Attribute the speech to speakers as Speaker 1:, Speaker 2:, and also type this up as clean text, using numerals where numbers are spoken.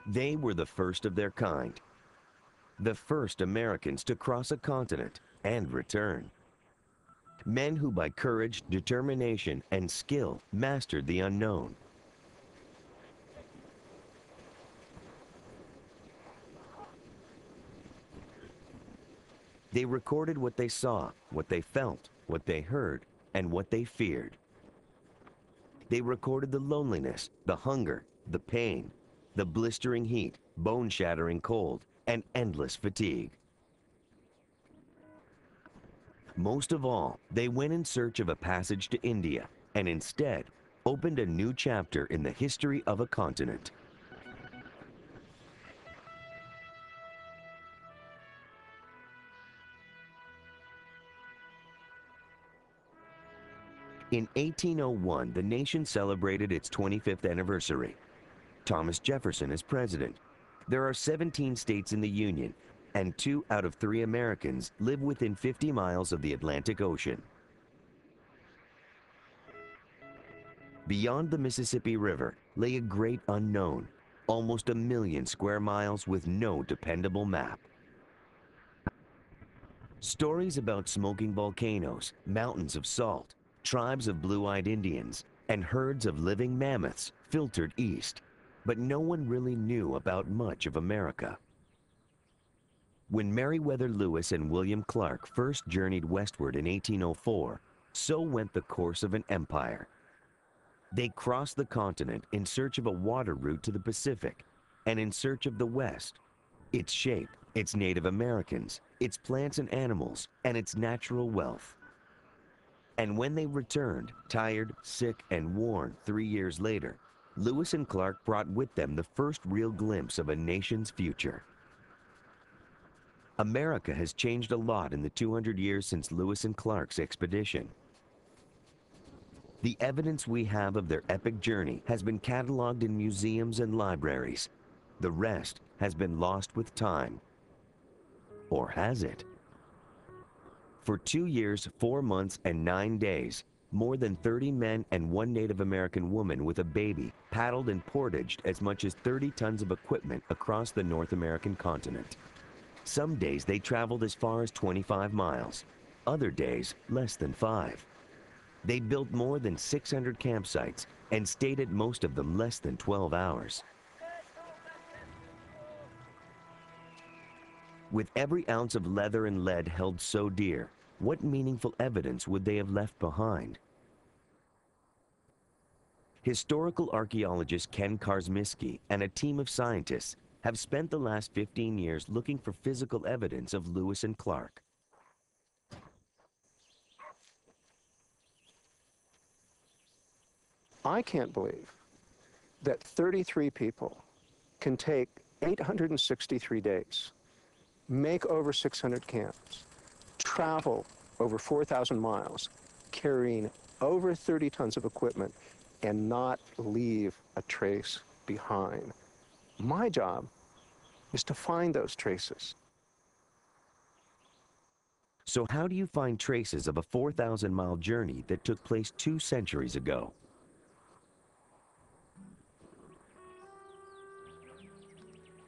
Speaker 1: They were the first of their kind, the first Americans to cross a continent and return. Men who by courage, determination, and skill mastered the unknown. They recorded what they saw, what they felt, what they heard, and what they feared. They recorded the loneliness, the hunger, the pain, the blistering heat, bone-shattering cold, and endless fatigue. Most of all, they went in search of a passage to India, and instead opened a new chapter in the history of a continent. In 1801, the nation celebrated its 25th anniversary. Thomas Jefferson is president. There are 17 states in the Union, and 2 out of 3 Americans live within 50 miles of the Atlantic Ocean. Beyond the Mississippi River lay a great unknown, almost 1 million square miles with no dependable map. Stories about smoking volcanoes, mountains of salt, tribes of blue-eyed Indians, and herds of living mammoths filtered east, but no one really knew about much of America. When Meriwether Lewis and William Clark first journeyed westward in 1804, so went the course of an empire. They crossed the continent in search of a water route to the Pacific, and in search of the West, its shape, its Native Americans, its plants and animals, and its natural wealth. And when they returned, tired, sick, and worn 3 years later, Lewis and Clark brought with them the first real glimpse of a nation's future. America has changed a lot in the 200 years since Lewis and Clark's expedition. The evidence we have of their epic journey has been cataloged in museums and libraries. The rest has been lost with time. Or has it? For 2 years, 4 months, and 9 days, more than 30 men and 1 Native American woman with a baby paddled and portaged as much as 30 tons of equipment across the North American continent. Some days they traveled as far as 25 miles, other days less than 5. They built more than 600 campsites and stayed at most of them less than 12 hours. With every ounce of leather and lead held so dear, what meaningful evidence would they have left behind? Historical archaeologist Ken Karsmisky and a team of scientists have spent the last 15 years looking for physical evidence of Lewis and Clark.
Speaker 2: I can't believe that 33 people can take 863 days, make over 600 camps, travel over 4,000 miles, carrying over 30 tons of equipment, and not leave a trace behind. My job is to find those traces.
Speaker 1: So how do you find traces of a 4,000-mile journey that took place 2 centuries ago?